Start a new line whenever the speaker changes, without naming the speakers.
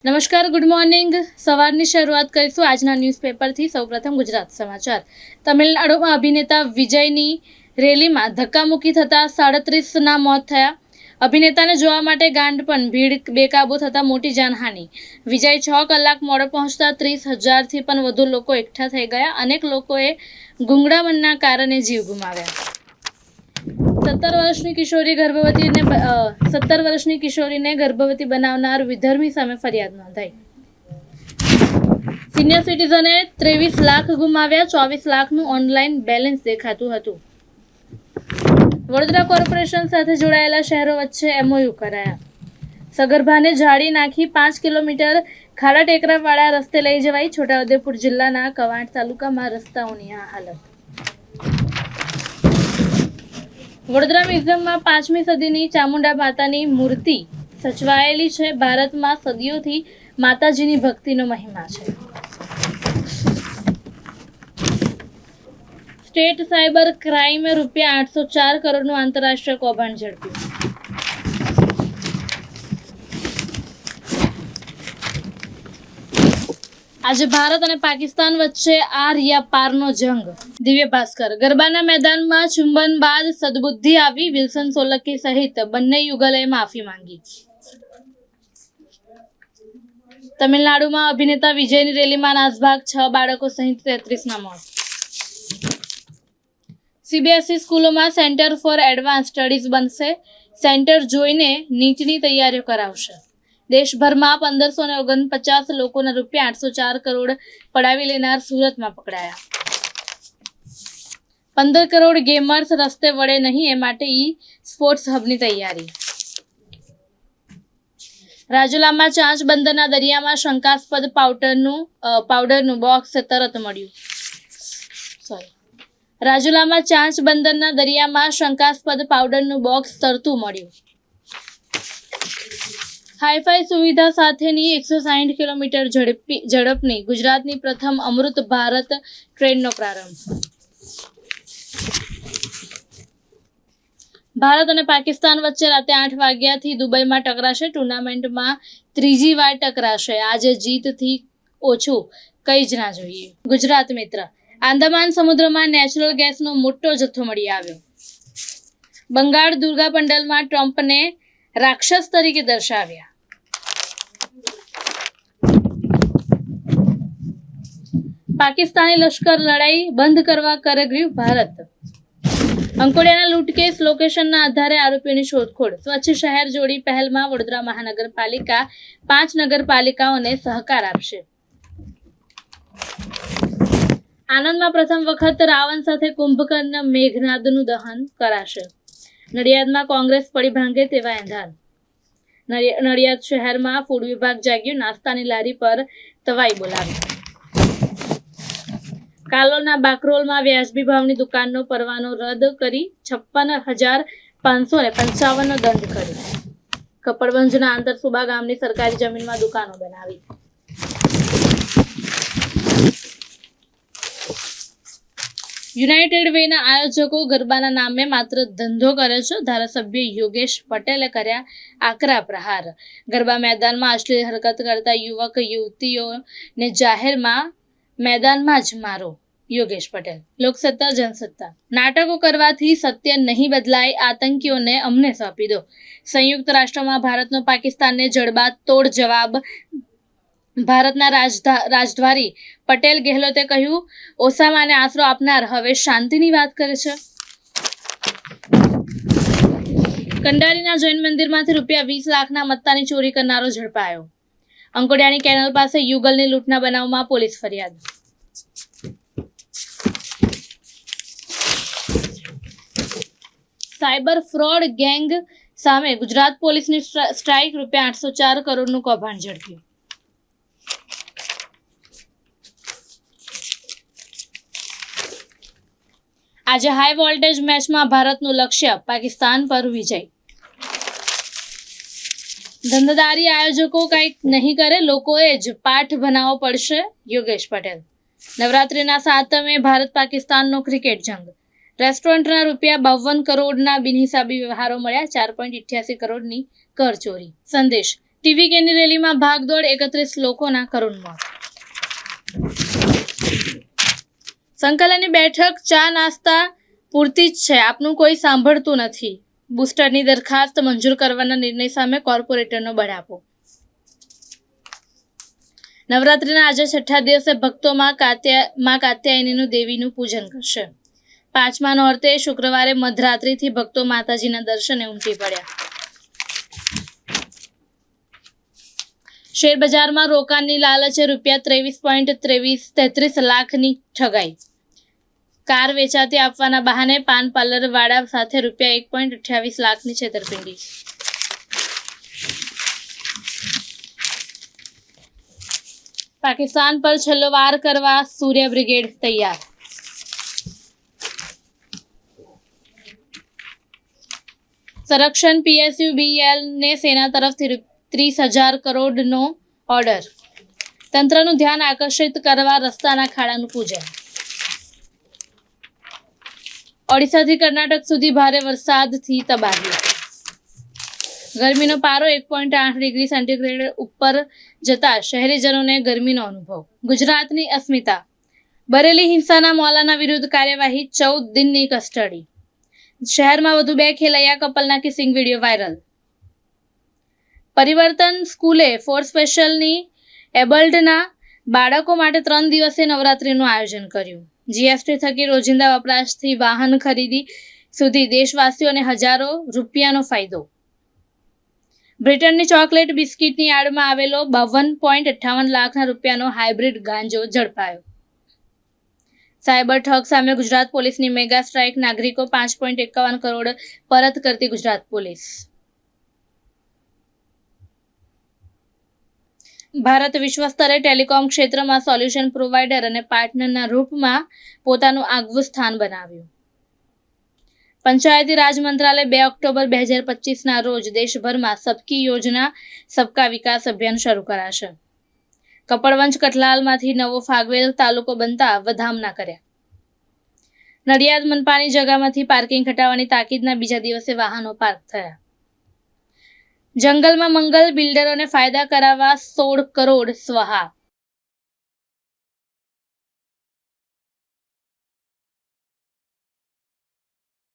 નમસ્કાર, good morning. સવારની શરૂઆત કરીશું આજના ન્યૂઝપેપરથી. સૌપ્રથમ ગુજરાત સમાચાર. તમિલનાડુમાં અભિનેતા વિજયની રેલીમાં ધક્કામુક્કી થતાં 37ના મોત થયા. અભિનેતાને જોવા માટે ગાંડપણ ભીડ બેકાબૂ થતાં મોટી જાનહાનિ. વિજય 6 કલાક મોડો પહોંચતા 30,000થી પણ વધુ લોકો એકઠા થઈ ગયા. અનેક લોકોએ ગુંગળામણના કારણે જીવ ગુમાવ્યા. 17 વર્ષની કિશોરીને ગર્ભવતી બનાવનાર વિધર્મી સામે ફરિયાદ નોંધાઈ. સિનિયર સિટીઝને 23 લાખ ગુમાવ્યા. 24 લાખનું ઓનલાઈન બેલેન્સ દેખાતું હતું. વડોદરા કોર્પોરેશન સાથે જોડાયેલા શહેરો વચ્ચે MOU કરાયા. સગર્ભાને જાળી નાખી 5 કિલોમીટર ખાડા ટેકરાવાળા રસ્તે લઈ જવાઈ. છોટાઉદેપુર જિલ્લાના કવાંટ તાલુકામાં રસ્તાઓની આ હાલત. વડોદરા મ્યુઝિયમમાં 5મી સદીની ચામુંડા માતાની મૂર્તિ સચવાયેલી છે. ભારતમાં સદીઓથી માતાજીની ભક્તિનો મહિમા છે. સ્ટેટ સાયબર ક્રાઇમે ₹804 કરોડનું આંતરરાષ્ટ્રીય કૌભાંડ ઝડપ્યું. આજે ભારત અને પાકિસ્તાન વચ્ચે આર્યા પારનો જંગ. દિવ્ય ભાસ્કર. ગરબાના મેદાનમાં ચુંબન બાદ સદબુદ્ધિ આવી. વિલ્સન સોલંકી સહિત બંને યુગલે માફી માંગી. તમિલનાડુમાં અભિનેતા વિજયની રેલીમાં નાસભાગ. 6 બાળકો સહિત 33ના મોત. CBSE સ્કૂલોમાં સેન્ટર ફોર એડવાન્સ સ્ટડીઝ બનશે. સેન્ટર જોઈને નીટની તૈયારીઓ કરાવશે. દેશભરમાં 1549 લોકોના ₹804 કરોડ પડાવી લેનાર સુરતમાં પકડાયા. 15 કરોડ ગેમર્સ રસ્તે વળે નહીં, એ માટે સ્પોર્ટ્સ હબની તૈયારી. રાજુલામાં ચાંચ બંદરના દરિયામાં શંકાસ્પદ પાવડરનું બોક્સ તરત મળ્યું. રાજુલામાં ચાંચ બંદરના દરિયામાં શંકાસ્પદ પાવડરનું બોક્સ તરતું મળ્યું. હાઈફાઈ સુવિધા સાથેની 160 કિલોમીટર ઝડપની ગુજરાતની પ્રથમ અમૃત ભારત ટ્રેનનો પ્રારંભ. ભારત અને પાકિસ્તાન વચ્ચે રાતે 8 વાગ્યાથી દુબઈમાં ટકરાશે. ટુર્નામેન્ટમાં ત્રીજી વાર ટકરાશે. આજે જીતથી ઓછું કંઈ જ ના જોઈએ. ગુજરાત મિત્ર. આંદામાન સમુદ્રમાં નેચરલ ગેસનો મોટો જથ્થો મળી આવ્યો. બંગાળ દુર્ગા પંડાલમાં ટ્રમ્પને રાક્ષસ તરીકે દર્શાવ્યા. પાકિસ્તાની લશ્કર લડાઈ બંધ કરવા કરેગર્યું ભારત. અંકોડિયાના લૂંટ કેસ લોકેશનના આધારે આરોપીઓની શોધખોળ. સ્વચ્છ શહેર જોડી પહેલમાં વડોદરા મહાનગરપાલિકા 5 નગરપાલિકાઓને સહકાર આપશે. આનંદમાં પ્રથમ વખત રાવણ સાથે કુંભકર્ણ મેઘનાદનું દહન કરાશે. નડિયાદમાં કોંગ્રેસ પડી ભાંગે તેવા એંધાન. નડિયાદ શહેરમાં ફૂડ વિભાગ જાગ્યું. નાસ્તાની લારી પર તવાઈ બોલાવી. કાલોલના બાકરોલમાં વ્યાજબી ભાવની દુકાનનો પરવાનો રદ કરી 56,555નો દંડ કર્યો. કપડવંજના આંતરસુબા ગામની સરકારી જમીનમાં દુકાનો બનાવી. યુનાઇટેડ વેના આયોજકો ગરબાના નામે માત્ર ધંધો કરે છે. ધારાસભ્ય યોગેશ પટેલે કર્યા આકરા પ્રહાર. ગરબા મેદાનમાં અશ્લીલ હરકત કરતા યુવક યુવતીઓને જાહેરમાં મેદાનમાં જ મારો. યોગેશ પટેલ. લોકસત્તા જનસત્તા. નાટકો કરવાથી સત્ય નહીં બદલાય. આતંકીઓને અમને સોંપી દો. સંયુક્ત રાષ્ટ્રમાં ભારતનો પાકિસ્તાનને જડબાતોડ જવાબ. ભારતના રાજદ્વારી પટેલ ગેહલોતે કહ્યું, ઓસામાને આશરો આપનાર હવે શાંતિની વાત કરે છે. કંડારીના જૈન મંદિરમાંથી ₹20 લાખના મત્તાની ચોરી કરનારો ઝડપાયો. અંકોડિયાની કેનલ પાસે યુગલની લૂંટના બનાવમાં પોલીસ ફરિયાદ. સાયબર ફ્રોડ ગેંગ સામે ગુજરાત પોલીસની સ્ટ્રાઇક. ₹804 કરોડનું કૌભાંડ ઝડપ્યું. આજે હાઈ વોલ્ટેજ મેચમાં ભારતનું લક્ષ્ય પાકિસ્તાન પર વિજય. ધંધાદારી આયોજકો કંઈક નહીં કરે, લોકોએ જ પાઠ બનાવવો પડશે. યોગેશ પટેલ. નવરાત્રિના 7મે ભારત પાકિસ્તાનનો ક્રિકેટ જંગ. રેસ્ટોરન્ટના ₹52 કરોડના બિનહિસાબી વ્યવહારો મળ્યા. 4.88 કરોડની કરચોરી. સંદેશ. ટીવીકેની રેલીમાં ભાગદોડ, 31 લોકોના કરુણ મોત. સંકલનની બેઠક, ચા નાસ્તા પૂરતી જ છે, આપનું કોઈ સાંભળતું નથી. બુસ્ટરની દરખાસ્ત મંજૂર કરવાના નિર્ણય સામે કોર્પોરેટરનો બળાપો. નવરાત્રિના આજે છઠ્ઠા દિવસે ભક્તો માં કાત્યાયનીનું દેવીનું પૂજન કરશે. પાંચમા નોરતે શુક્રવારે મધરાત્રિથી ભક્તો માતાજીના દર્શને ઉમટી પડ્યા. શેરબજારમાં રોકાણની લાલચે ₹23.33 લાખની ઠગાઈ. કાર વેચાતી આપવાના બહાને પાન પાર્લર વાળા સાથે ₹1.28 લાખની છેતરપિંડી. પાકિસ્તાન પર છેલ્લો વાર કરવા સૂર્ય બ્રિગેડ તૈયાર. સંરક્ષણ PSU-BEL ને સેના તરફથી 30,000 કરોડનો ઓર્ડર. તંત્રનું ધ્યાન આકર્ષિત કરવા રસ્તાના ખાડાનું પૂજન. ઓડિશાથી કર્ણાટક સુધી ભારે વરસાદથી તબાહી. ગરમીનો પારો 1.8 ડિગ્રી સેન્ટીગ્રેડ ઉપર જતા શહેરીજનોને ગરમીનો અનુભવ. ગુજરાતની અસ્મિતા. બરેલી હિંસાના મૌલાના વિરુદ્ધ કાર્યવાહી, 14 દિનની કસ્ટડી. શહેરમાં વધુ 2 ખેલૈયા કપલના કિસિંગ વિડીયો વાયરલ. પરિવર્તન સ્કૂલે ફોર સ્પેશિયલની એબલ્ડના બાળકો માટે 3 દિવસીય નવરાત્રિનું આયોજન કર્યું. જીએસટી થકી રોજિંદા વપરાશથી વાહન ખરીદી સુધી દેશવાસીઓને હજારો રૂપિયાનો ફાયદો. બ્રિટનની ચોકલેટ બિસ્કિટની આડમાં આવેલો 52.58 લાખના રૂપિયાનો હાઇબ્રિડ ગાંજો ઝડપાયો. સાયબર ઠગ સામે ગુજરાત પોલીસની મેગા સ્ટ્રાઇક, નાગરિકો 5.51 કરોડ પરત કરતી ગુજરાત પોલીસ. ભારત વિશ્વ સ્તરે ટેલિકોમ ક્ષેત્રમાં સોલ્યુશન પ્રોવાઇડર અને પાર્ટનરના રૂપમાં પોતાનું આગવું સ્થાન બનાવ્યું. પંચાયતી રાજ મંત્રાલય 2 ઓક્ટોબર 2025ના રોજ દેશભરમાં સબકી યોજના સબકા વિકાસ અભિયાન શરૂ કરાશે. કપડવંજ કઠલાલમાંથી નવો ફાગવેલ તાલુકો બનતા વધામણા કર્યા. નડિયાદ મનપાની જગામાંથી પાર્કિંગ હટાવવાની તાકીદના બીજા દિવસે વાહનો પાર્ક થયા. જંગલમાં મંગલ, બિલ્ડરોને ફાયદા કરાવવા 16 કરોડ સ્વહા.